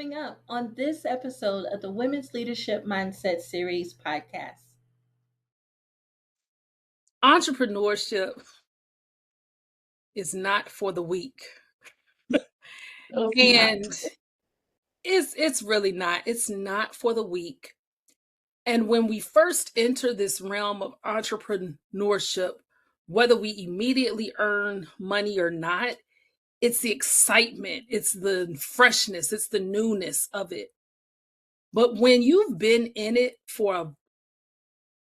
coming up on this episode of the Women's Leadership Mindset Series podcast. Entrepreneurship is not for the weak. And it's really not. It's not for the weak. And when we first enter this realm of entrepreneurship, whether we immediately earn money or not, it's the excitement, it's the freshness, it's the newness of it. But when you've been in it for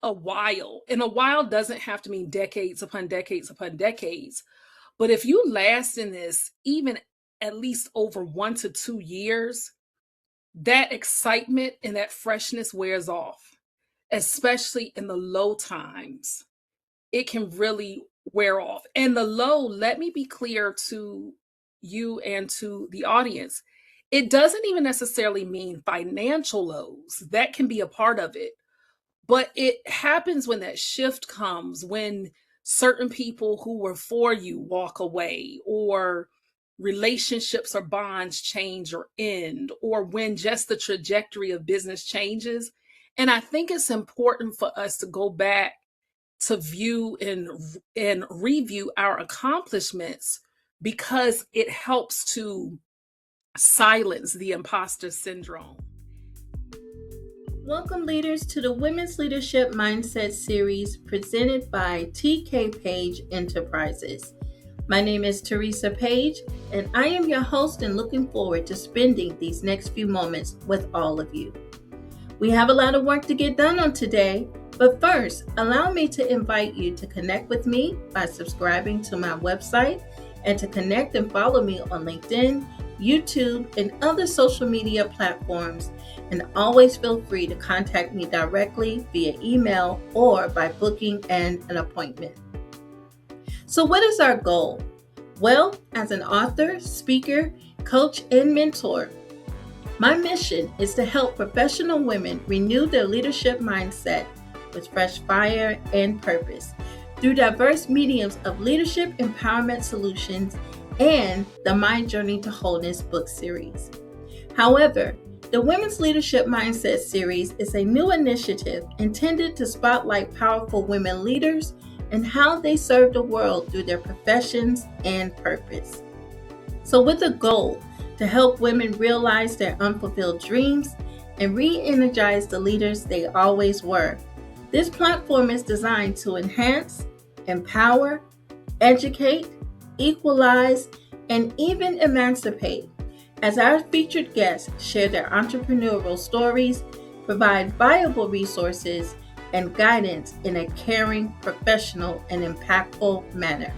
a while, and a while doesn't have to mean decades upon decades upon decades, but if you last in this even at least over 1 to 2 years, that excitement and that freshness wears off, especially in the low times. It can really wear off. And the low, let me be clear to you and to the audience, it doesn't even necessarily mean financial lows. That can be a part of it. But it happens when that shift comes, when certain people who were for you walk away, or relationships or bonds change or end, or when just the trajectory of business changes. And I think it's important for us to go back to view and review our accomplishments, because it helps to silence the imposter syndrome. Welcome, leaders, to the Women's Leadership Mindset Series presented by TK Page Enterprises. My name is Teresa Page, and I am your host and looking forward to spending these next few moments with all of you. We have a lot of work to get done on today, but first, allow me to invite you to connect with me by subscribing to my website and to connect and follow me on LinkedIn, YouTube, and other social media platforms. And always feel free to contact me directly via email or by booking an appointment. So what is our goal? Well, as an author, speaker, coach, and mentor, my mission is to help professional women renew their leadership mindset with fresh fire and purpose through diverse mediums of leadership empowerment solutions and the My Journey to Wholeness book series. However, the Women's Leadership Mindset Series is a new initiative intended to spotlight powerful women leaders and how they serve the world through their professions and purpose. So with a goal to help women realize their unfulfilled dreams and re-energize the leaders they always were, this platform is designed to enhance, empower, educate, equalize, and even emancipate, as our featured guests share their entrepreneurial stories, provide viable resources, and guidance in a caring, professional, and impactful manner.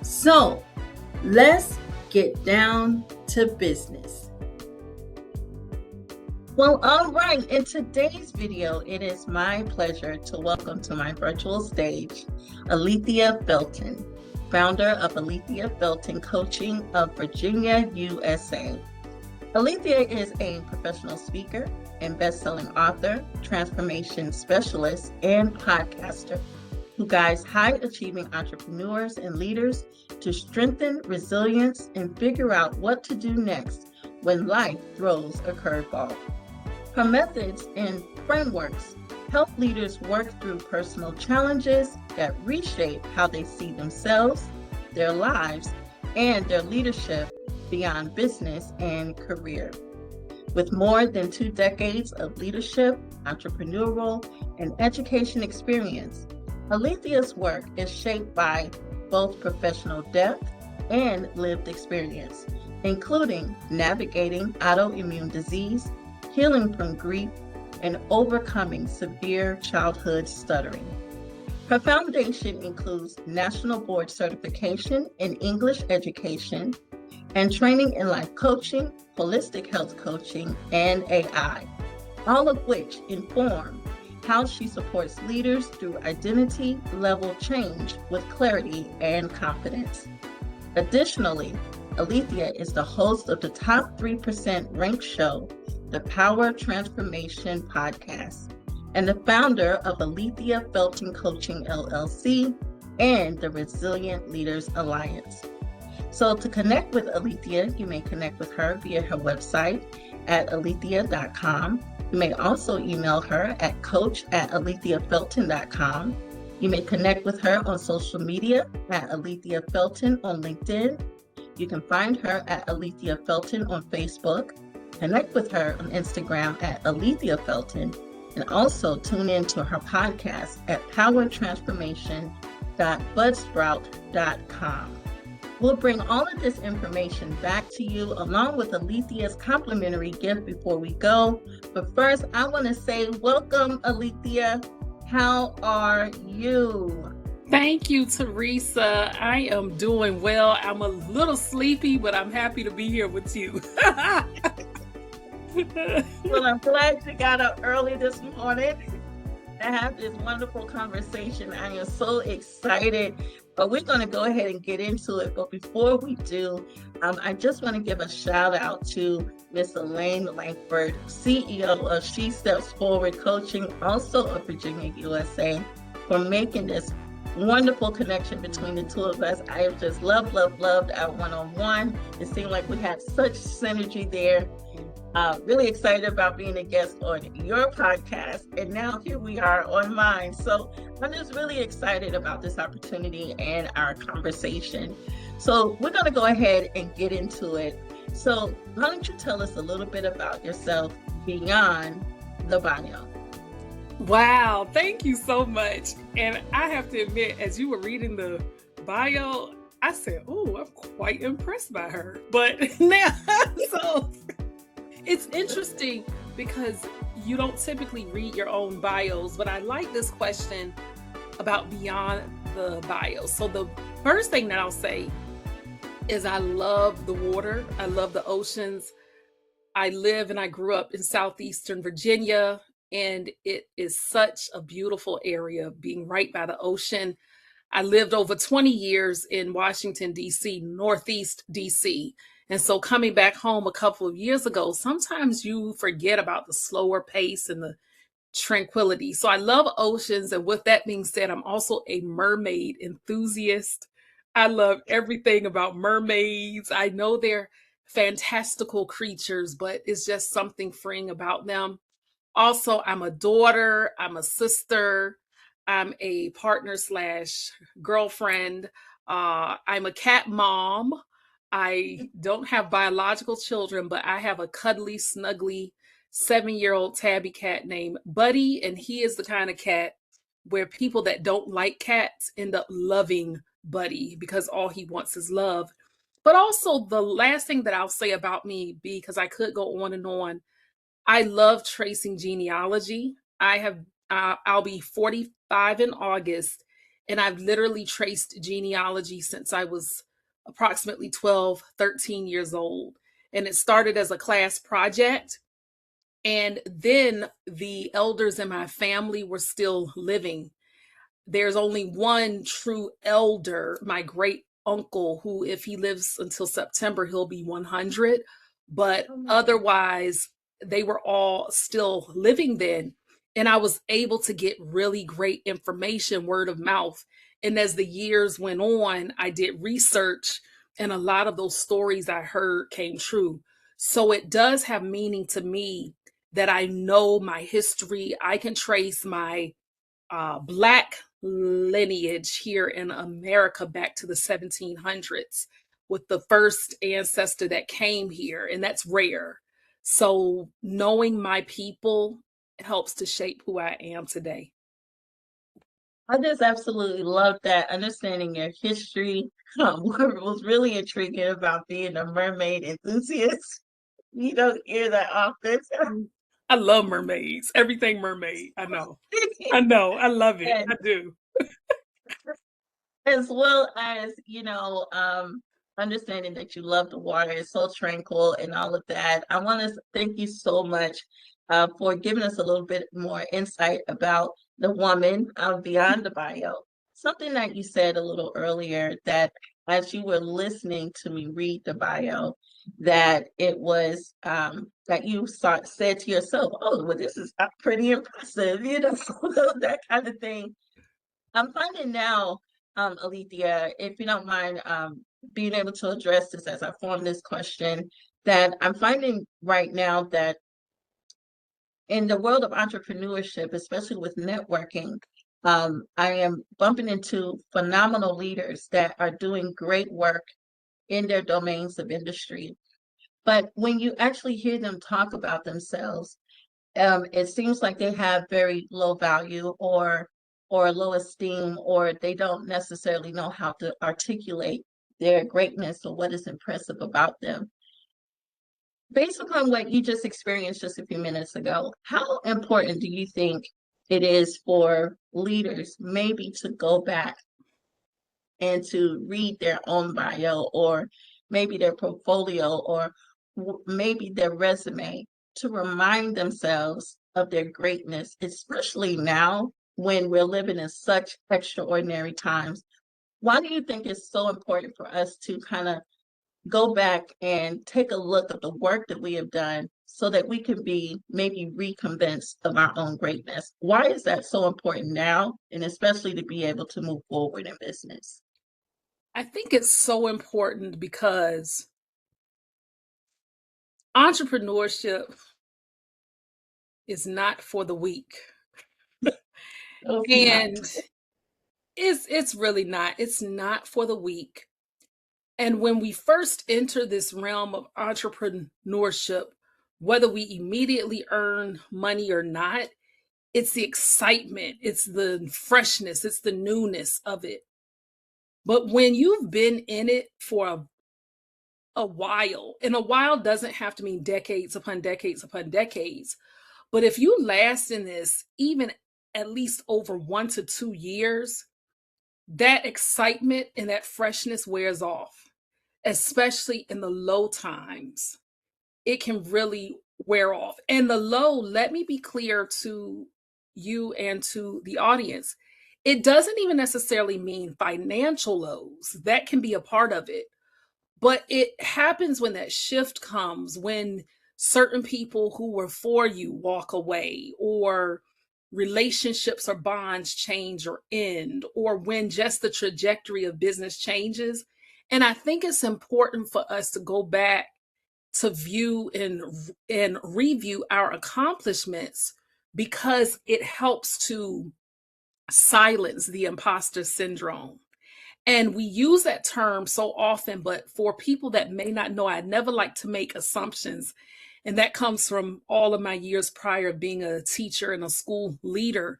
So, let's get down to business. Well, all right, in today's video, it is my pleasure to welcome to my virtual stage Alethea Felton, founder of Alethea Felton Coaching of Virginia, USA. Alethea is a professional speaker and best-selling author, transformation specialist, and podcaster who guides high-achieving entrepreneurs and leaders to strengthen resilience and figure out what to do next when life throws a curveball. Her methods and frameworks help leaders work through personal challenges that reshape how they see themselves, their lives, and their leadership beyond business and career. With more than 2 decades of leadership, entrepreneurial, and education experience, Alethea's work is shaped by both professional depth and lived experience, including navigating autoimmune disease, healing from grief, and overcoming severe childhood stuttering. Her foundation includes National Board Certification in English Education and training in life coaching, holistic health coaching, and AI, all of which inform how she supports leaders through identity level change with clarity and confidence. Additionally, Alethea is the host of the top 3% ranked show, the Power Transformation Podcast, and the founder of Alethea Felton Coaching, LLC, and the Resilient Leaders Alliance. So to connect with Alethea, you may connect with her via her website at alethea.com. You may also email her at coach@aletheafelton.com. You may connect with her on social media at Alethea Felton on LinkedIn. You can find her at Alethea Felton on Facebook. Connect with her on Instagram at Alethea Felton, and also tune in to her podcast at powertransformation.budsprout.com. We'll bring all of this information back to you along with Alethea's complimentary gift before we go. But first, I want to say welcome, Alethea. How are you? Thank you, Teresa. I am doing well. I'm a little sleepy, but I'm happy to be here with you. Well, I'm glad you got up early this morning to have this wonderful conversation. I am so excited, but we're going to go ahead and get into it. But before we do, I just want to give a shout out to Miss Elaine Langford, CEO of She Steps Forward Coaching, also of Virginia, USA, for making this wonderful connection between the two of us. I have just loved our one-on-one. It seemed like we had such synergy there. Really excited about being a guest on your podcast, and now here we are on mine. So I'm just really excited about this opportunity and our conversation. So we're going to go ahead and get into it. So why don't you tell us a little bit about yourself beyond the bio? Wow, thank you so much. And I have to admit, as you were reading the bio, I said, oh, I'm quite impressed by her. But now, so it's interesting because you don't typically read your own bios, but I like this question about beyond the bio. So the first thing that I'll say is I love the water. I love the oceans. I live and I grew up in southeastern Virginia, and it is such a beautiful area being right by the ocean. I lived over 20 years in Washington, D.C., Northeast D.C., and so coming back home a couple of years ago, sometimes you forget about the slower pace and the tranquility. So I love oceans. And with that being said, I'm also a mermaid enthusiast. I love everything about mermaids. I know they're fantastical creatures, but it's just something freeing about them. Also, I'm a daughter, I'm a sister, I'm a partner slash girlfriend. I'm a cat mom. I don't have biological children, but I have a cuddly, snuggly 7-year-old tabby cat named Buddy. And he is the kind of cat where people that don't like cats end up loving Buddy because all he wants is love. But also, the last thing that I'll say about me, because I could go on and on, I love tracing genealogy. I'll be 45 in August, and I've literally traced genealogy since I was approximately 12, 13 years old. And it started as a class project. And then the elders in my family were still living. There's only one true elder, my great uncle, who, if he lives until September, he'll be 100. But otherwise, they were all still living then. And I was able to get really great information, word of mouth. And as the years went on, I did research, and a lot of those stories I heard came true. So it does have meaning to me that I know my history. I can trace my Black lineage here in America back to the 1700s with the first ancestor that came here, and that's rare. So knowing my people helps to shape who I am today. I just absolutely love that, understanding your history. What was really intriguing about being a mermaid enthusiast, you don't hear that often. I love mermaids, everything mermaid. I know. I love it. And I do. as well as, understanding that you love the water, it's so tranquil and all of that. I want to thank you so much for giving us a little bit more insight about the woman beyond the bio. Something that you said a little earlier, that as you were listening to me read the bio, that it was that you said to yourself, oh, well, this is pretty impressive, that kind of thing. I'm finding now, Alethea, if you don't mind being able to address this as I form this question, that I'm finding right now that in the world of entrepreneurship, especially with networking, I am bumping into phenomenal leaders that are doing great work in their domains of industry. But when you actually hear them talk about themselves, it seems like they have very low value or low esteem, or they don't necessarily know how to articulate their greatness or what is impressive about them. Based upon what you just experienced just a few minutes ago, how important do you think it is for leaders maybe to go back and to read their own bio or maybe their portfolio or maybe their resume to remind themselves of their greatness, especially now when we're living in such extraordinary times? Why do you think it's so important for us to kind of go back and take a look at the work that we have done so that we can be maybe reconvinced of our own greatness? Why is that so important now, and especially to be able to move forward in business? I think it's so important because entrepreneurship is not for the weak. Oh, it's not. And it's really not. It's not for the weak. And when we first enter this realm of entrepreneurship, whether we immediately earn money or not, it's the excitement, it's the freshness, it's the newness of it. But when you've been in it for a while, and a while doesn't have to mean decades upon decades upon decades, but if you last in this even at least over 1 to 2 years, that excitement and that freshness wears off, especially in the low times. It can really wear off. And the low, let me be clear to you and to the audience, it doesn't even necessarily mean financial lows. That can be a part of it. But it happens when that shift comes, when certain people who were for you walk away, or relationships or bonds change or end, or when just the trajectory of business changes. And I think it's important for us to go back to view and review our accomplishments, because it helps to silence the imposter syndrome. And we use that term so often, but for people that may not know, I never like to make assumptions. And that comes from all of my years prior being a teacher and a school leader.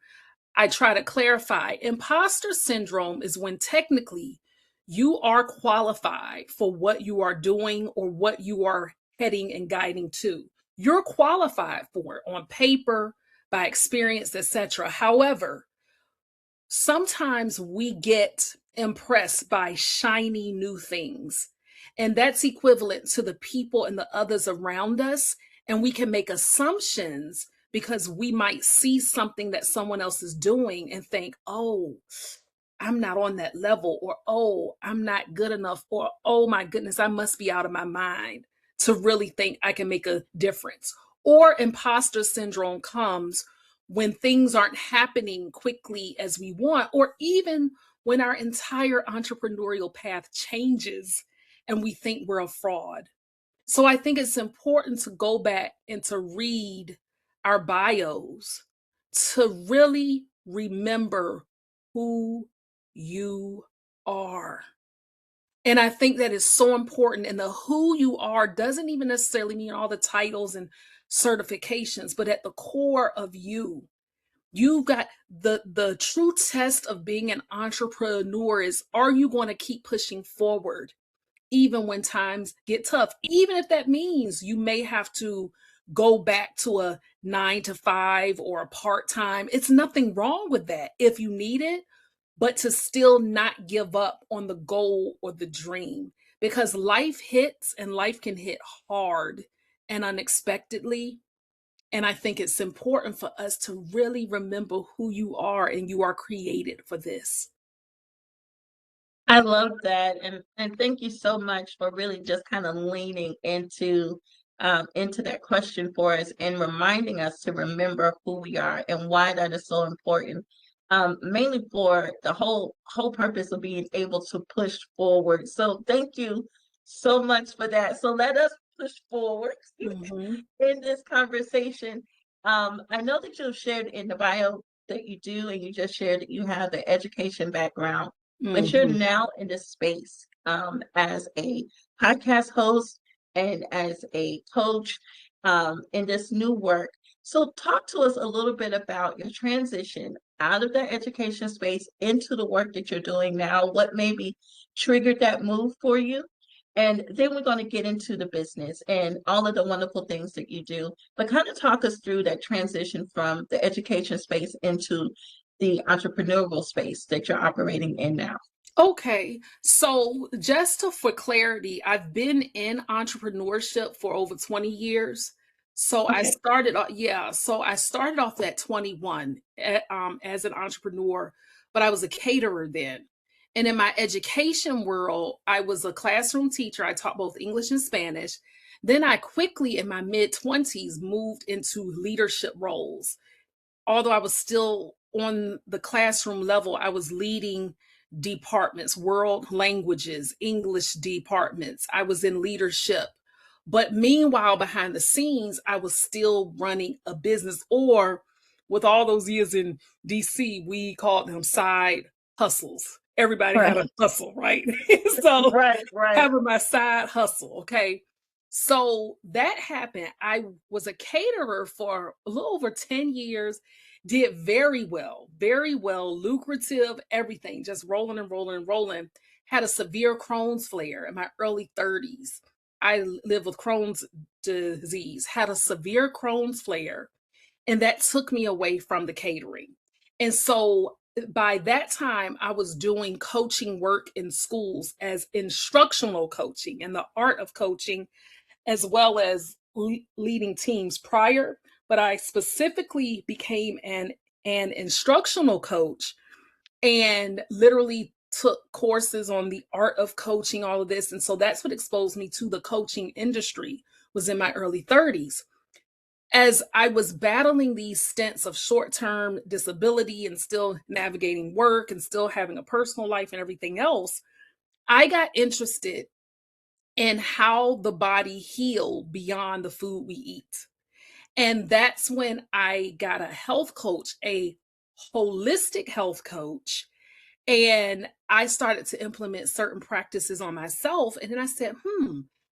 I try to clarify imposter syndrome is when technically you are qualified for what you are doing or what you are heading and guiding to. You're qualified for it on paper, by experience, etc. However, sometimes we get impressed by shiny new things, and that's equivalent to the people and the others around us. And we can make assumptions because we might see something that someone else is doing and think, oh, I'm not on that level, or oh, I'm not good enough, or oh my goodness, I must be out of my mind to really think I can make a difference. Or imposter syndrome comes when things aren't happening quickly as we want, or even when our entire entrepreneurial path changes and we think we're a fraud. So I think it's important to go back and to read our bios to really remember who you are. And I think that is so important. And the who you are doesn't even necessarily mean all the titles and certifications, but at the core of you, you've got the true test of being an entrepreneur is, are you going to keep pushing forward even when times get tough? Even if that means you may have to go back to a 9 to 5 or a part-time, it's nothing wrong with that if you need it, but to still not give up on the goal or the dream, because life hits, and life can hit hard and unexpectedly. And I think it's important for us to really remember who you are, and you are created for this. I love that, and thank you so much for really just kind of leaning into that question for us and reminding us to remember who we are and why that is so important. Mainly for the whole purpose of being able to push forward. So thank you so much for that. So let us push forward Mhm. in this conversation. I know that you've shared in the bio that you do, and you just shared that you have the education background, but you're Mhm. now in this space as a podcast host and as a coach in this new work. So, talk to us a little bit about your transition out of that education space into the work that you're doing now. What maybe triggered that move for you? And then we're going to get into the business and all of the wonderful things that you do. But kind of talk us through that transition from the education space into the entrepreneurial space that you're operating in now. Okay. So just for clarity, I've been in entrepreneurship for over 20 years. So Okay. I started off at 21 as an entrepreneur, but I was a caterer then. And in my education world, I was a classroom teacher. I taught both English and Spanish. Then I quickly, in my mid 20s, moved into leadership roles. Although I was still on the classroom level, I was leading departments, world languages, English departments. I was in leadership. But meanwhile, behind the scenes, I was still running a business, or with all those years in DC, we called them side hustles. Everybody had a Right, hustle, right? So right, right. having my side hustle, okay? So that happened. I was a caterer for a little over 10 years, did very well, lucrative, everything, just rolling and rolling and rolling. Had a severe Crohn's flare in my early 30s. I live with Crohn's disease, had a severe Crohn's flare, and that took me away from the catering. And so by that time, I was doing coaching work in schools as instructional coaching and the art of coaching, as well as leading teams prior. But I specifically became an instructional coach and literally took courses on the art of coaching, all of this. And so that's what exposed me to the coaching industry, was in my early 30s. As I was battling these stints of short-term disability and still navigating work and still having a personal life and everything else, I got interested in how the body healed beyond the food we eat. And that's when I got a health coach, a holistic health coach, and I started to implement certain practices on myself. And then I said,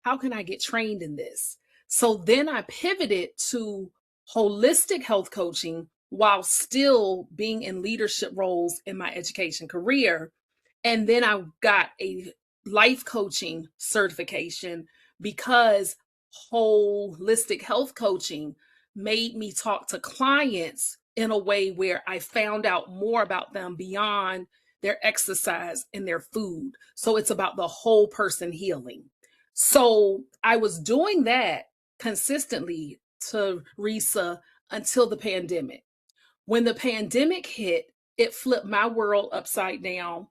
how can I get trained in this? So then I pivoted to holistic health coaching while still being in leadership roles in my education career. And then I got a life coaching certification because holistic health coaching made me talk to clients in a way where I found out more about them beyond their exercise and their food. So it's about the whole person healing. So I was doing that consistently, Teresa, until the pandemic. When the pandemic hit, it flipped my world upside down.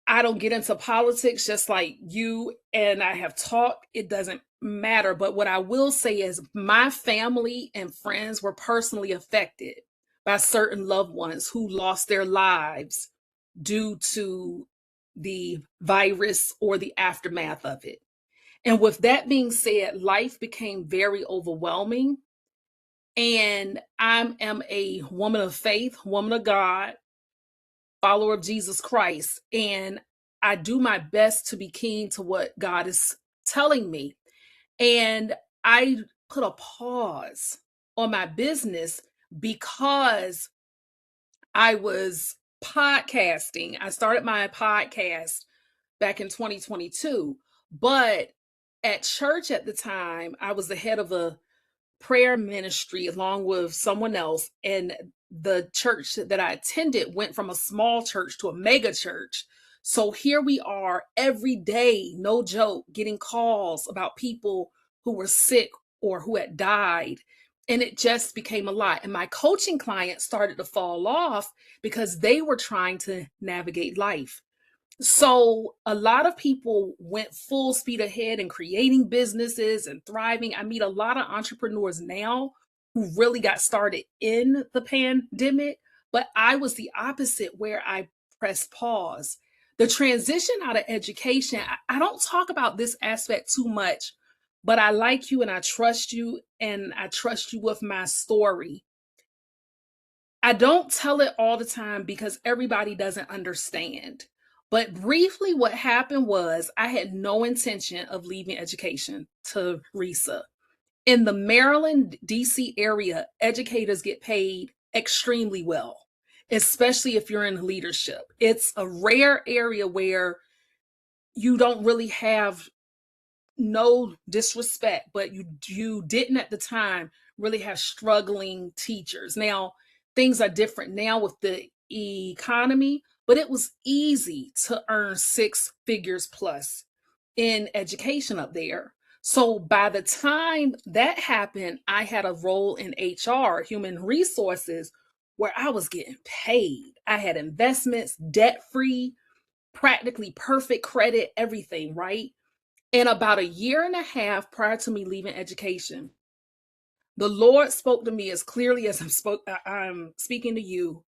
I don't get into politics just like you and I have talked. It doesn't matter. But what I will say is my family and friends were personally affected by certain loved ones who lost their lives due to the virus or the aftermath of it. And with that being said, life became very overwhelming. And I am a woman of faith, woman of God, follower of Jesus Christ. And I do my best to be keen to what God is telling me. And I put a pause on my business because I was podcasting. I started my podcast back in 2022. But at church at the time, I was the head of a prayer ministry along with someone else. And the church that I attended went from a small church to a mega church. So here we are every day, no joke, getting calls about people who were sick or who had died. And it just became a lot. And my coaching clients started to fall off because they were trying to navigate life. So a lot of people went full speed ahead in creating businesses and thriving. I meet a lot of entrepreneurs now who really got started in the pandemic, but I was the opposite, where I pressed pause The transition out of education, I don't talk about this aspect too much, but I like you and I trust you, and I trust you with my story. I don't tell it all the time because everybody doesn't understand. But briefly, what happened was I had no intention of leaving education, Teresa. In the Maryland, DC area, educators get paid extremely well, especially if you're in leadership. It's a rare area where you don't really have, no disrespect, but you didn't at the time really have struggling teachers. Now, things are different now with the economy, but it was easy to earn six figures plus in education up there. So by the time that happened, I had a role in HR, human resources, where I was getting paid. I had investments, debt free, practically perfect credit, everything, right? And about a year and a half prior to me leaving education, the Lord spoke to me as clearly as I'm speaking to you,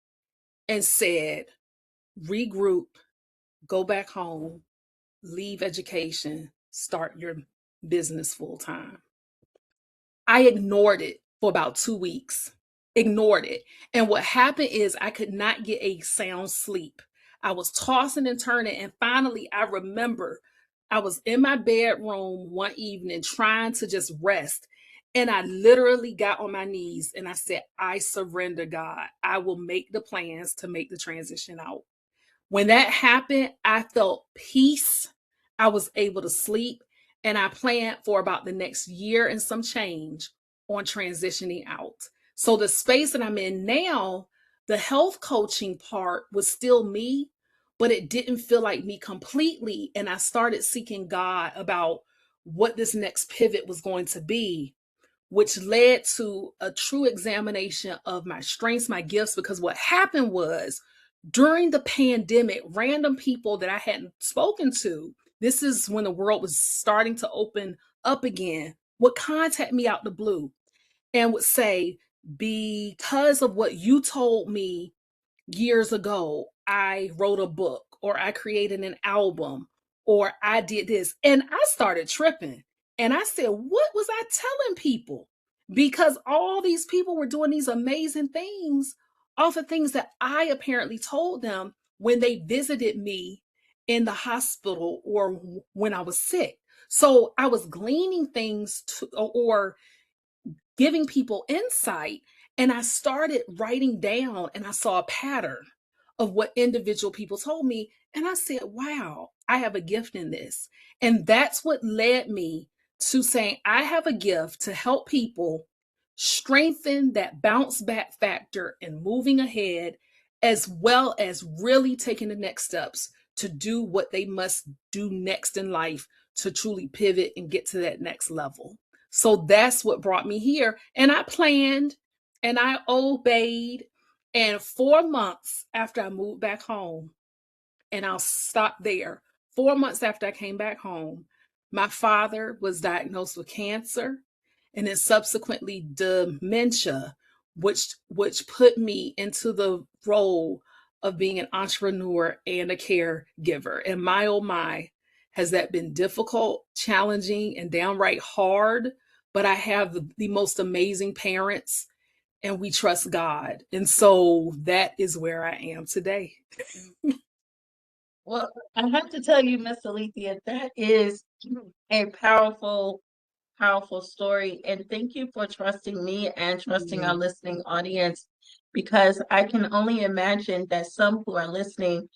and said, regroup, go back home, leave education, start your business full time. I ignored it for about 2 weeks, ignored it. And what happened is I could not get a sound sleep. I was tossing and turning. And finally, I remember I was in my bedroom one evening trying to just rest. And I literally got on my knees and I said, I surrender, God. I will make the plans to make the transition out. When that happened, I felt peace. I was able to sleep, and I planned for about the next year and some change on transitioning out. So the space that I'm in now, the health coaching part was still me, but it didn't feel like me completely. And I started seeking God about what this next pivot was going to be, which led to a true examination of my strengths, my gifts, because what happened was during the pandemic, random people that I hadn't spoken to, this is when the world was starting to open up again, would contact me out the blue and would say, because of what you told me years ago, I wrote a book, or I created an album, or I did this. And I started tripping. And I said, what was I telling people? Because all these people were doing these amazing things off of things that I apparently told them when they visited me in the hospital or when I was sick. So I was gleaning things or giving people insight. And I started writing down, and I saw a pattern of what individual people told me. And I said, wow, I have a gift in this. And that's what led me to saying, I have a gift to help people strengthen that bounce back factor and moving ahead, as well as really taking the next steps to do what they must do next in life to truly pivot and get to that next level. So that's what brought me here. And I planned and I obeyed. And 4 months after I moved back home, and I'll stop there, 4 months after I came back home, my father was diagnosed with cancer and then subsequently dementia, which put me into the role of being an entrepreneur and a caregiver. And my oh my, has that been difficult, challenging, and downright hard? But I have the most amazing parents, and we trust God. And so that is where I am today. Well, I have to tell you, Miss Alethea, that is a powerful, powerful story. And thank you for trusting me and trusting our listening audience, because I can only imagine that some who are listening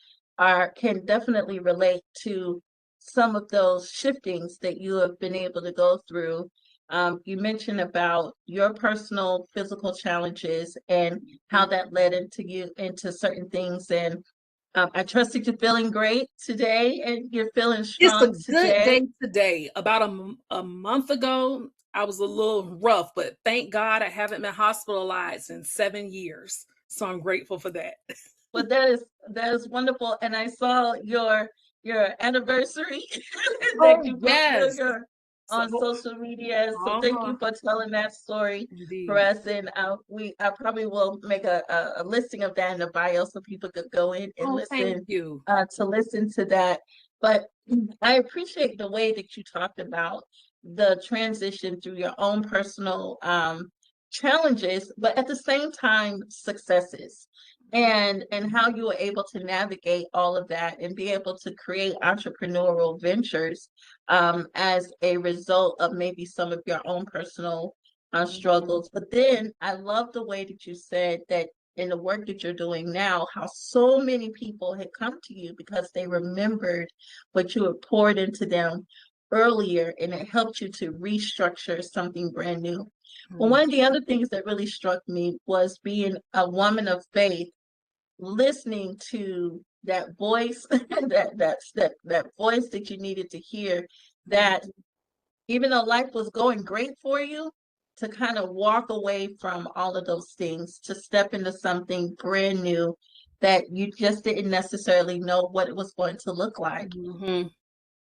can definitely relate to some of those shiftings that you have been able to go through. You mentioned about your personal physical challenges and how that led into certain things. And I trust that you're feeling great today and you're feeling It's a strong good day today. today. About a month ago, I was a little rough, but thank God I haven't been hospitalized in 7 years. So I'm grateful for that. Well, that is wonderful. And I saw your anniversary that Oh, you posted on yes. on So, social media. So thank uh-huh, you for telling that story for indeed. us. And I probably will make a listing of that in the bio so people could go in and Oh, thank listen you. to listen to that. But I appreciate the way that you talked about the transition through your own personal challenges, but at the same time successes. And how you were able to navigate all of that and be able to create entrepreneurial ventures as a result of maybe some of your own personal Mhm. struggles. But then I love the way that you said that in the work that you're doing now, how so many people had come to you because they remembered what you had poured into them earlier, and it helped you to restructure something brand new. Well, Mhm. one of the other things that really struck me was being a woman of faith, listening to that voice, that voice that you needed to hear, that even though life was going great for you, to kind of walk away from all of those things, to step into something brand new that you just didn't necessarily know what it was going to look like. Mhm.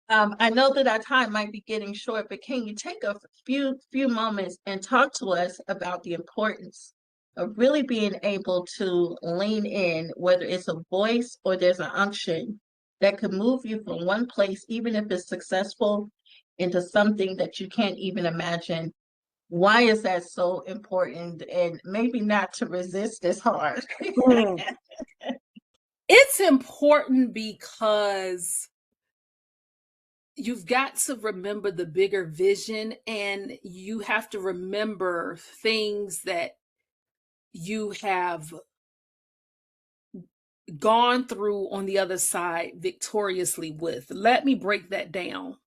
I know that our time might be getting short, but can you take a few moments and talk to us about the importance of really being able to lean in, whether it's a voice or there's an unction that could move you from one place, even if it's successful, into something that you can't even imagine? Why is that so important? And maybe not to resist as hard. Mm. It's important because you've got to remember the bigger vision, and you have to remember things that you have gone through on the other side victoriously with. Let me break that down.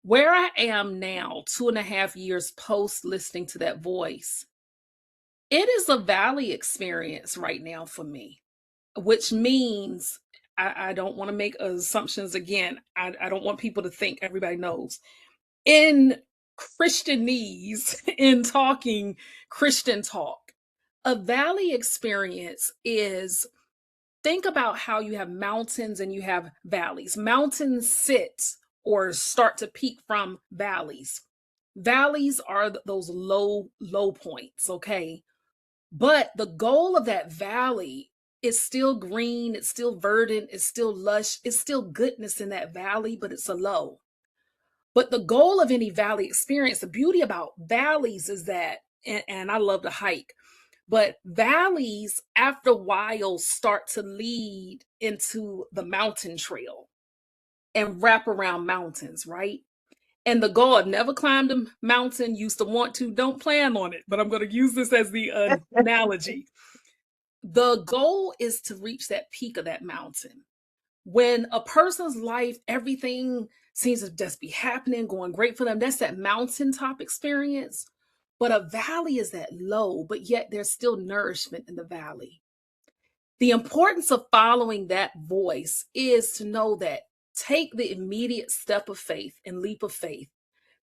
Where I am now, 2.5 years post listening to that voice, it is a valley experience right now for me, which means I don't want to make assumptions again. I don't want people to think everybody knows. In Christianese, in talking Christian talk, a valley experience is, think about how you have mountains and you have valleys. Mountains sit or start to peak from valleys. Valleys are those low points, okay? But the goal of that valley is still green, it's still verdant, it's still lush, it's still goodness in that valley, but it's a low. But the goal of any valley experience, the beauty about valleys is that, and I love to hike, but valleys after a while start to lead into the mountain trail and wrap around mountains, right? And the goal, I've never climbed a mountain, used to want to, don't plan on it, but I'm going to use this as the analogy. The goal is to reach that peak of that mountain. When a person's life, everything seems to just be happening, going great for them, that's that mountaintop experience. But a valley is that low, but yet there's still nourishment in the valley. The importance of following that voice is to know that take the immediate step of faith and leap of faith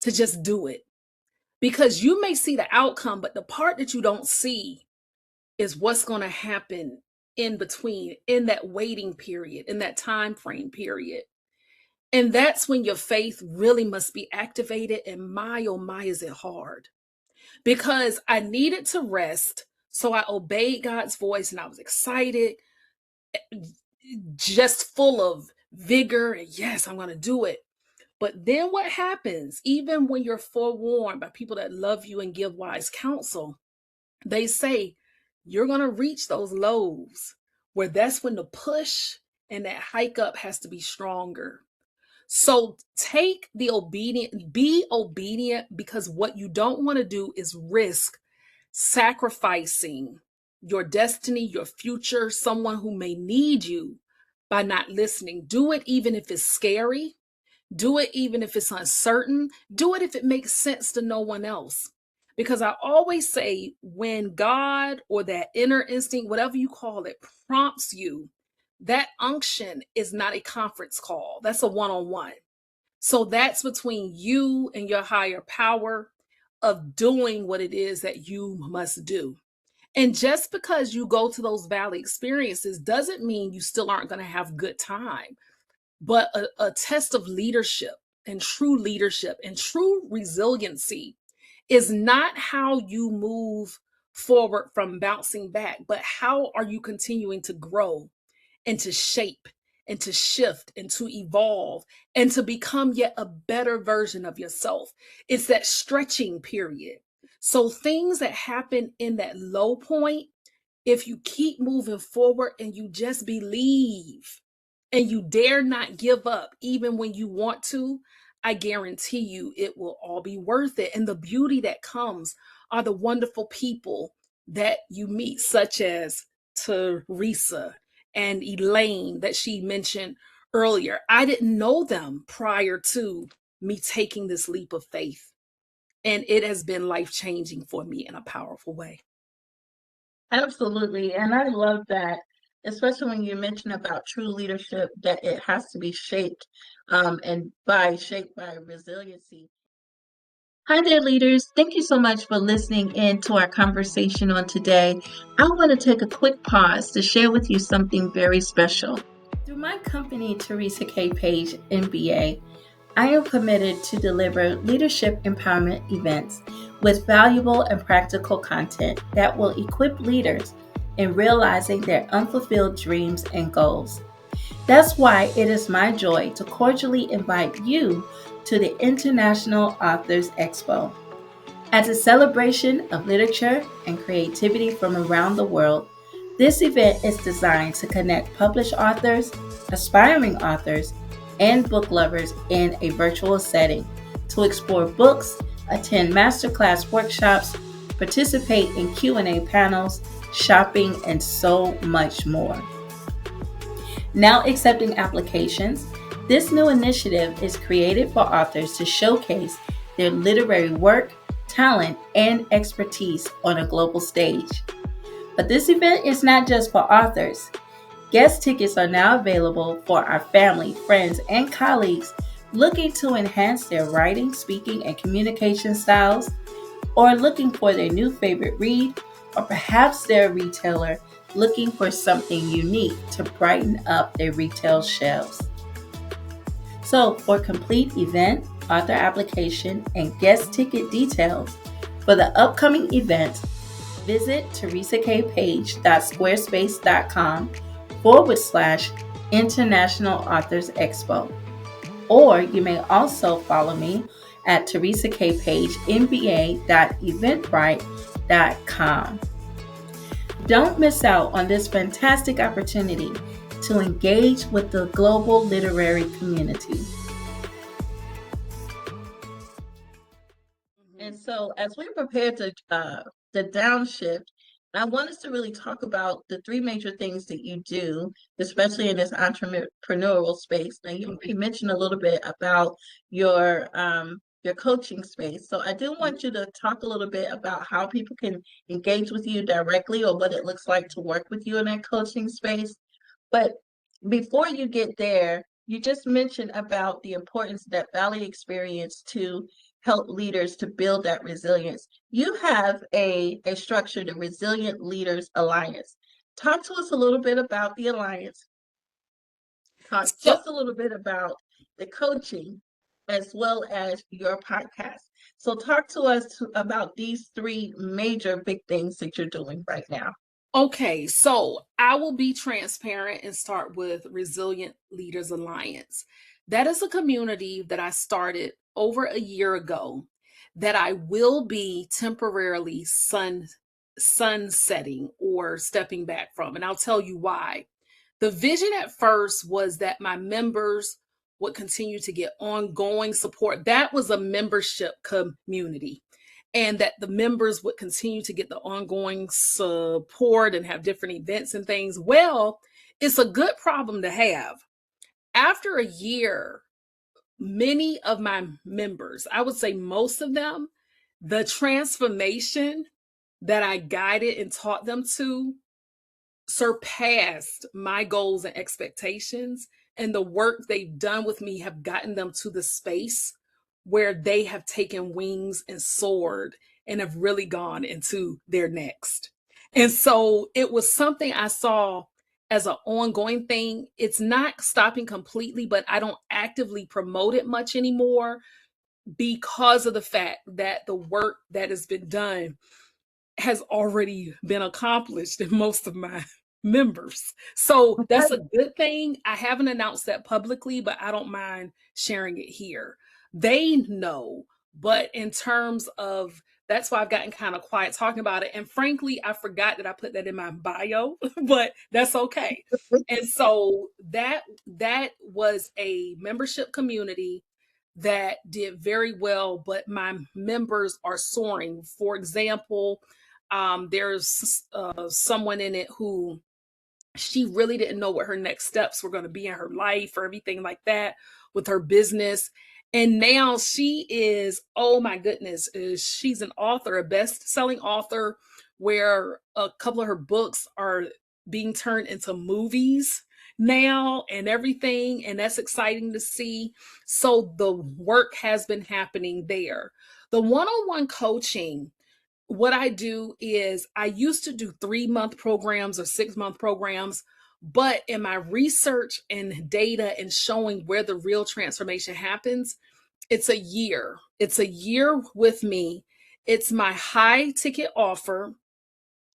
to just do it. Because you may see the outcome, but the part that you don't see is what's going to happen in between, in that waiting period, in that time frame period. And that's when your faith really must be activated. And my, oh my, is it hard, because I needed to rest. So I obeyed God's voice and I was excited, just full of vigor. And yes, I'm going to do it. But then what happens, even when you're forewarned by people that love you and give wise counsel, they say you're going to reach those lows where that's when the push and that hike up has to be stronger. So take the obedient, be obedient, because what you don't want to do is risk sacrificing your destiny, your future, someone who may need you by not listening. Do it even if it's scary. Do it even if it's uncertain. Do it if it makes sense to no one else. Because I always say, when God or that inner instinct, whatever you call it, prompts you, that unction is not a conference call. That's a one on one. So that's between you and your higher power of doing what it is that you must do. And just because you go to those valley experiences doesn't mean you still aren't going to have good time, but a test of leadership. and true leadership and true resiliency is not how you move forward from bouncing back, but how are you continuing to grow and to shape and to shift and to evolve and to become yet a better version of yourself. It's that stretching period. So things that happen in that low point, if you keep moving forward and you just believe and you dare not give up, even when you want to, I guarantee you it will all be worth it. And the beauty that comes are the wonderful people that you meet, such as Teresa and Elaine that she mentioned earlier. I didn't know them prior to me taking this leap of faith. And it has been life changing for me in a powerful way. Absolutely. And I love that, especially when you mention about true leadership, that it has to be shaped shaped by resiliency. Hi there, leaders. Thank you so much for listening in to our conversation on today. I want to take a quick pause to share with you something very special. Through my company, Teresa K Page MBA, I am committed to deliver leadership empowerment events with valuable and practical content that will equip leaders in realizing their unfulfilled dreams and goals. That's why it is my joy to cordially invite you to the International Authors Expo. As a celebration of literature and creativity from around the world, this event is designed to connect published authors, aspiring authors, and book lovers in a virtual setting to explore books, attend masterclass workshops, participate in Q&A panels, shopping, and so much more. Now accepting applications, this new initiative is created for authors to showcase their literary work, talent, and expertise on a global stage. But this event is not just for authors. Guest tickets are now available for our family, friends, and colleagues looking to enhance their writing, speaking, and communication styles, or looking for their new favorite read, or perhaps they're a retailer looking for something unique to brighten up their retail shelves. So, for complete event, author application, and guest ticket details for the upcoming event, visit teresakpage.squarespace.com/International Authors Expo. Or you may also follow me at teresakpagemba.eventbrite.com. Don't miss out on this fantastic opportunity to engage with the global literary community. And so, as we prepare to the downshift, I want us to really talk about the three major things that you do, especially in this entrepreneurial space. Now, you mentioned a little bit about your coaching space. So I do want you to talk a little bit about how people can engage with you directly or what it looks like to work with you in that coaching space. But before you get there, you just mentioned about the importance of that valley experience to help leaders to build that resilience. You have a structure, the Resilient Leaders Alliance. Talk to us a little bit about the alliance. Talk just a little bit about the coaching as well as your podcast. So talk to us about these three major big things that you're doing right now. Okay, so I will be transparent and start with Resilient Leaders Alliance. That is a community that I started over a year ago that I will be temporarily sunsetting or stepping back from. And I'll tell you why. The vision at first was that my members would continue to get ongoing support. That was a membership community. And that the members would continue to get the ongoing support and have different events and things. Well, it's a good problem to have. After a year, many of my members, I would say most of them, the transformation that I guided and taught them to surpassed my goals and expectations. And the work they've done with me have gotten them to the space where they have taken wings and soared and have really gone into their next. And so it was something I saw as an ongoing thing. It's not stopping completely, but I don't actively promote it much anymore because of the fact that the work that has been done has already been accomplished in most of my members. So that's a good thing. I haven't announced that publicly, but I don't mind sharing it here. They know, but in terms of that's why I've gotten kind of quiet talking about it. And frankly, I forgot that I put that in my bio, but that's okay. And so that was a membership community that did very well, but my members are soaring. For example, there's someone in it who she really didn't know what her next steps were going to be in her life or everything like that with her business. And now she is, oh my goodness, she's an author, a best-selling author, where a couple of her books are being turned into movies now and everything. And that's exciting to see. So the work has been happening there. The one-on-one coaching, what I do is I used to do 3-month programs or 6-month programs, but in my research and data and showing where the real transformation happens, it's a year. It's a year with me. It's my high ticket offer.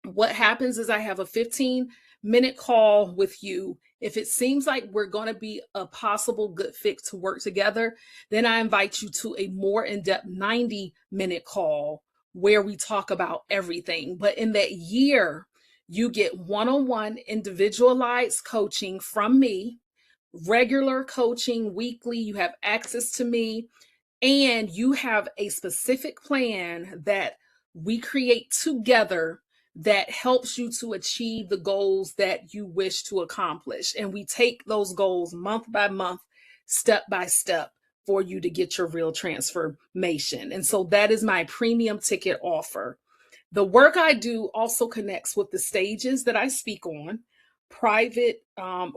What happens is I have a 15-minute call with you. If it seems like we're going to be a possible good fit to work together, then I invite you to a more in-depth 90-minute call where we talk about everything. But in that year, you get one-on-one individualized coaching from me, regular coaching weekly. You have access to me, and you have a specific plan that we create together that helps you to achieve the goals that you wish to accomplish. And we take those goals month by month, step by step, for you to get your real transformation. And so that is my premium ticket offer. The work I do also connects with the stages that I speak on, private, in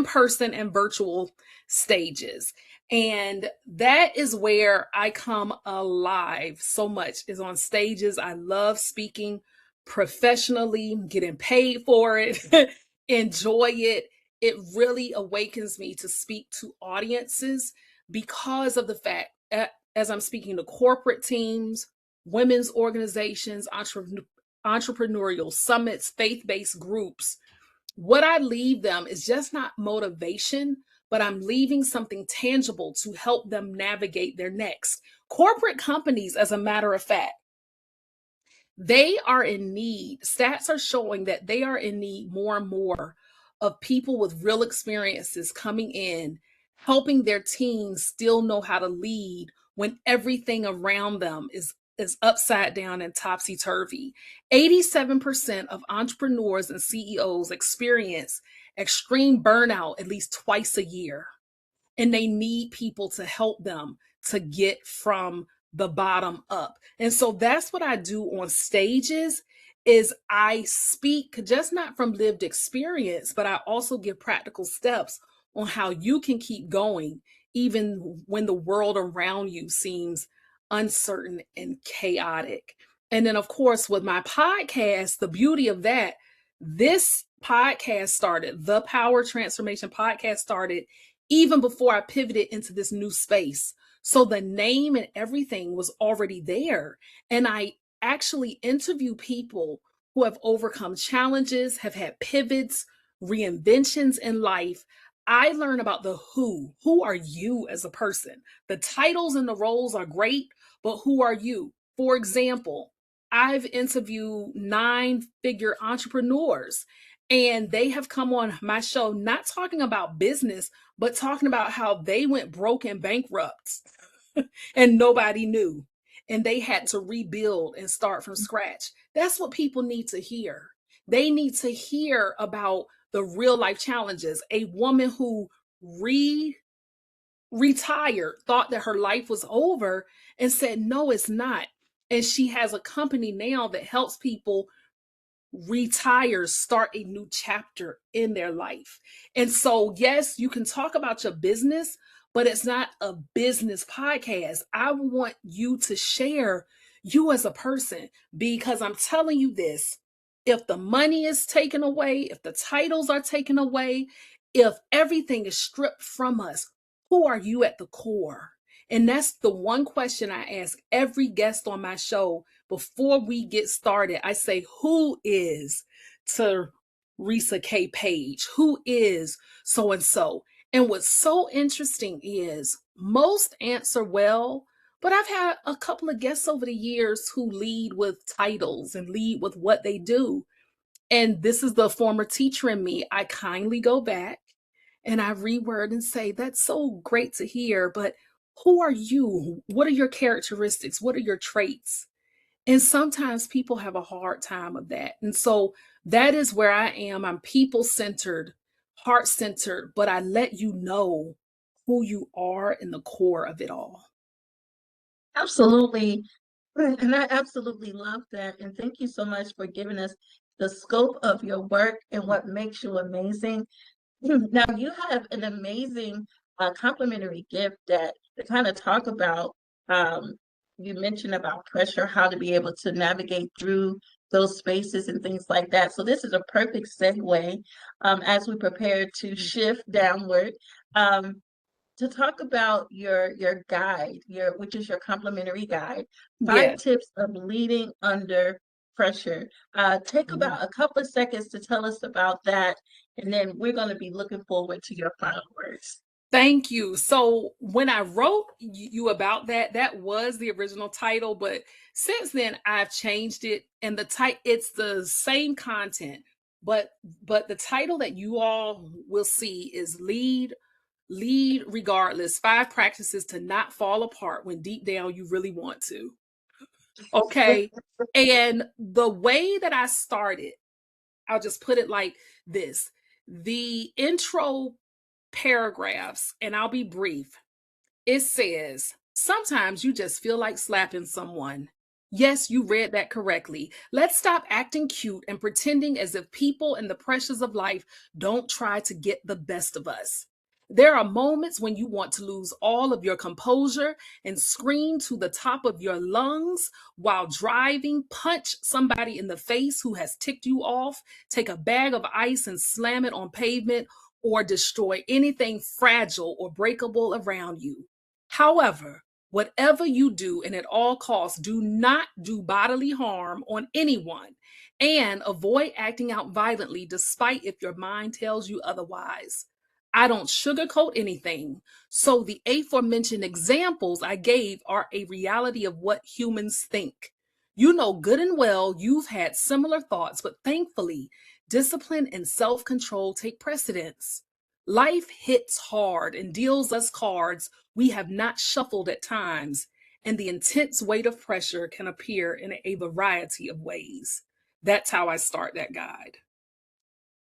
person and virtual stages. And that is where I come alive so much, is on stages. I love speaking professionally, getting paid for it, enjoy it. It really awakens me to speak to audiences because of the fact that as I'm speaking to corporate teams, women's organizations, entrepreneurial summits, faith-based groups, what I leave them is just not motivation, but I'm leaving something tangible to help them navigate their next. Corporate companies, as a matter of fact, they are in need. Stats are showing that they are in need more and more of people with real experiences coming in, helping their teams still know how to lead when everything around them is upside down and topsy-turvy. 87% of entrepreneurs and CEOs experience extreme burnout at least twice a year, and they need people to help them to get from the bottom up. And so that's what I do on stages, is I speak just not from lived experience, but I also give practical steps on how you can keep going even when the world around you seems uncertain and chaotic. And then, of course, with my podcast, the beauty of that, this podcast started, the Power Transformation podcast started even before I pivoted into this new space. So the name and everything was already there. And I actually interview people who have overcome challenges, have had pivots, reinventions in life. I learn about the who. Who are you as a person? The titles and the roles are great, but who are you? For example, I've interviewed 9-figure entrepreneurs, and they have come on my show not talking about business, but talking about how they went broke and bankrupt and nobody knew. And they had to rebuild and start from scratch. That's what people need to hear. They need to hear about the real life challenges. A woman who retired, thought that her life was over, and said, no, it's not. And she has a company now that helps people retire, start a new chapter in their life. And so, yes, you can talk about your business, but it's not a business podcast. I want you to share you as a person, because I'm telling you this, if the money is taken away, if the titles are taken away, if everything is stripped from us, who are you at the core? And that's the one question I ask every guest on my show before we get started. I say, who is Teresa K Page? Who is so and so? And what's so interesting is most answer well, but I've had a couple of guests over the years who lead with titles and lead with what they do. And this is the former teacher in me. I kindly go back and I reword and say, that's so great to hear, but who are you? What are your characteristics? What are your traits? And sometimes people have a hard time of that. And so that is where I am. I'm people centered, heart centered, but I let you know who you are in the core of it all. Absolutely. And I absolutely love that. And thank you so much for giving us the scope of your work and what makes you amazing. Now, you have an amazing complimentary gift that to kind of talk about. Um, you mentioned about pressure, how to be able to navigate through those spaces and things like that. So this is a perfect segue as we prepare to shift downward. Um, to talk about your guide, which is your complimentary guide, Yeah. 5 tips of leading under pressure. Take about a couple of seconds to tell us about that, and then we're going to be looking forward to your final words. Thank you. So when I wrote you about that, that was the original title, but since then I've changed it, and it's the same content, but the title that you all will see is lead regardless, 5 practices to not fall apart when deep down you really want to. Okay? And the way that I started, I'll just put it like this. The intro paragraphs, and I'll be brief. It says, sometimes you just feel like slapping someone. Yes, you read that correctly. Let's stop acting cute and pretending as if people and the pressures of life don't try to get the best of us. There are moments when you want to lose all of your composure and scream to the top of your lungs while driving, punch somebody in the face who has ticked you off, take a bag of ice and slam it on pavement, or destroy anything fragile or breakable around you. However, whatever you do and at all costs, do not do bodily harm on anyone and avoid acting out violently despite if your mind tells you otherwise. I don't sugarcoat anything. So the aforementioned examples I gave are a reality of what humans think. You know good and well you've had similar thoughts, but thankfully, discipline and self-control take precedence. Life hits hard and deals us cards we have not shuffled at times, and the intense weight of pressure can appear in a variety of ways. That's how I start that guide.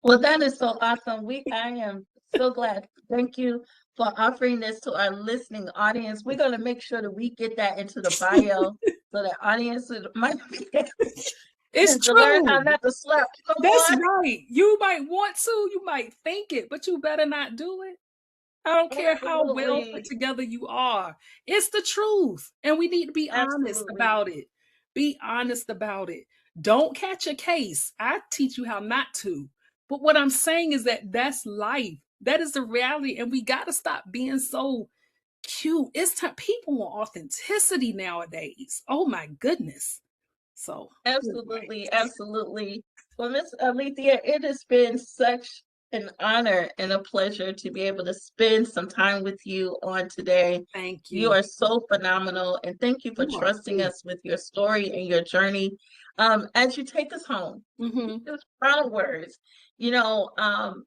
Well, that is so awesome. I am so glad. Thank you for offering this to our listening audience. We're going to make sure that we get that into the bio so that audiences might be able It's to learn how true. not to slap That's someone. right. You might want to, you might think it, but you better not do it. I don't care how well put Absolutely. together you are. It's the truth. And we need to be honest Absolutely. about it. Be honest about it. Don't catch a case. I teach you how not to. But what I'm saying is that that's life. That is the reality. And we got to stop being so cute. It's time. People want authenticity nowadays. Oh my goodness. So, anyway. Absolutely, absolutely. Well, Miss Alethea, it has been such an honor and a pleasure to be able to spend some time with you on today. Thank You you. are so phenomenal, and thank you for You are trusting too. us with your story and your journey. As you take us home, Hmm. those final words, you know, um,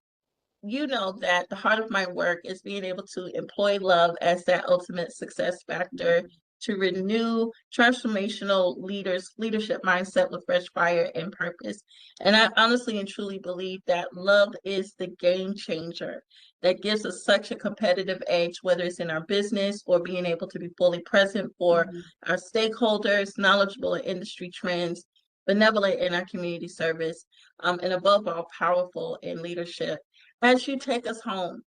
you know that the heart of my work is being able to employ love as that ultimate success factor to renew transformational leadership mindset with fresh fire and purpose. And I honestly and truly believe that love is the game changer that gives us such a competitive edge, whether it's in our business or being able to be fully present for Hmm. our stakeholders, knowledgeable in industry trends, benevolent in our community service, and above all, powerful in leadership. As you take us home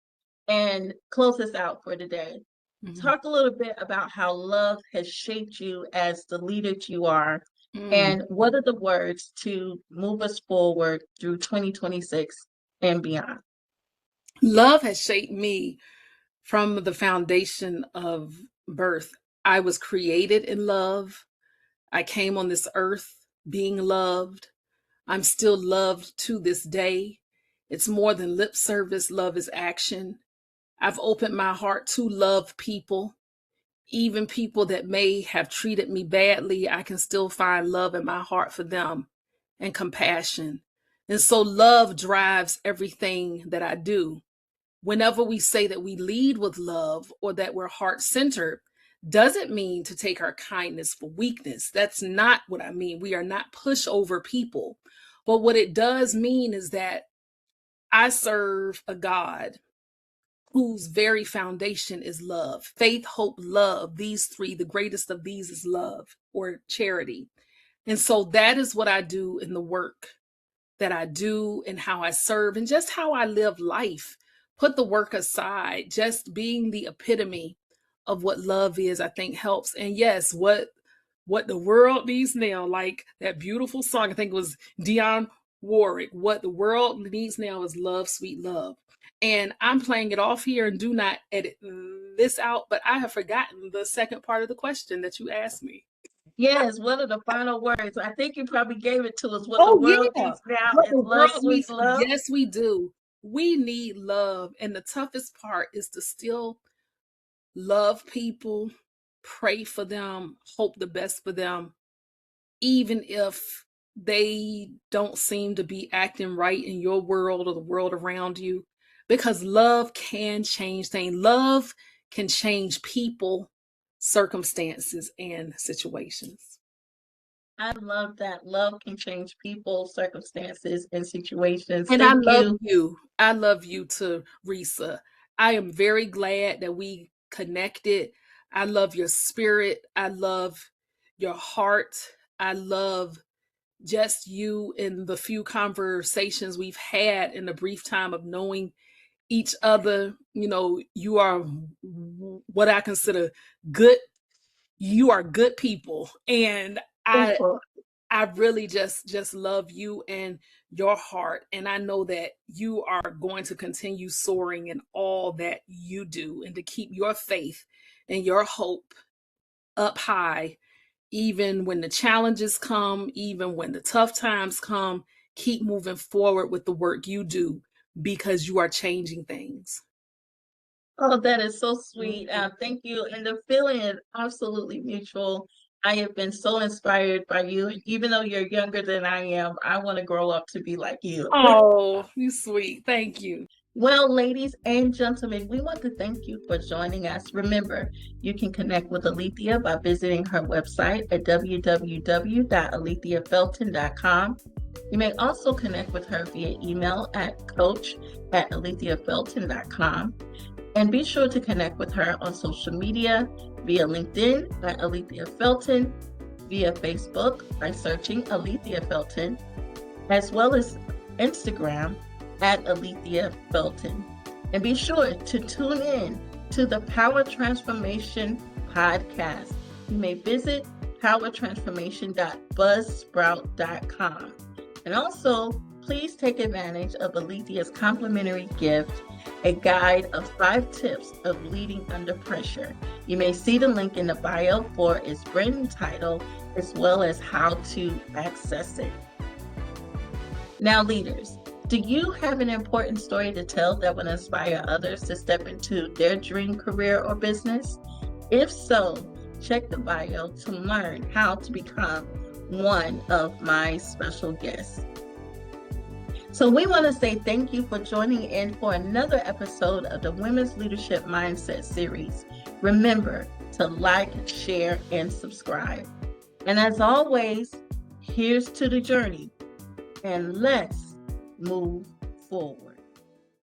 and close us out for today, Hmm. talk a little bit about how love has shaped you as the leader you are Mm. And what are the words to move us forward through 2026 and beyond? Love has shaped me from the foundation of birth. I was created in love. I came on this earth being loved. I'm still loved to this day. It's more than lip service, love is action. I've opened my heart to love people. Even people that may have treated me badly, I can still find love in my heart for them and compassion. And so love drives everything that I do. Whenever we say that we lead with love or that we're heart centered, doesn't mean to take our kindness for weakness. That's not what I mean. We are not pushover people. But what it does mean is that I serve a God whose very foundation is love. Faith, hope, love. These three, the greatest of these is love or charity. And so that is what I do in the work that I do and how I serve and just how I live life. Put the work aside, just being the epitome of what love is, I think helps. And yes, what the world needs now, like that beautiful song, I think it was Dionne Warwick, what the world needs now is love, sweet love. And I'm playing it off here and do not edit this out, but I have forgotten the second part of the question that you asked me. Yes, what are the final words? I think you probably gave it to us. What the Oh, world yeah. needs now What is the love, world sweet needs, love. yes, we do. We need love. And the toughest part is to still love people, pray for them, hope the best for them, even if they don't seem to be acting right in your world or the world around you. Because love can change things. Love can change people, circumstances, and situations. I love that. Love can change people, circumstances, and situations. And I Thank love you. you. I love you, Teresa. I am very glad that we connected. I love your spirit. I love your heart. I love just you and the few conversations we've had in the brief time of knowing each other. You know, you are what I consider good. You are good people. And I Thankful. I really just love you and your heart. And I know that you are going to continue soaring in all that you do and to keep your faith and your hope up high, even when the challenges come, even when the tough times come. Keep moving forward with the work you do because you are changing things. Oh, that is so sweet. Thank you. And the feeling is absolutely mutual. I have been so inspired by you. Even though you're younger than I am, I want to grow up to be like you. Oh, you sweet. Thank you. Well, ladies and gentlemen, we want to thank you for joining us. Remember, you can connect with Alethea by visiting her website at www.aletheafelton.com. You may also connect with her via email at coach@aletheafelton.com. And be sure to connect with her on social media via LinkedIn at Alethea Felton, via Facebook by searching Alethea Felton, as well as Instagram at Alethea Felton. And be sure to tune in to the Power Transformation podcast. You may visit powertransformation.buzzsprout.com. And also, please take advantage of Alethea's complimentary gift, a guide of 5 tips of leading under pressure. You may see the link in the bio for its brand title, as well as how to access it. Now, leaders, do you have an important story to tell that would inspire others to step into their dream career or business? If so, check the bio to learn how to become one of my special guests. So we want to say thank you for joining in for another episode of the Women's Leadership Mindset series. Remember to like, share, and subscribe. And as always, here's to the journey, and let's move forward.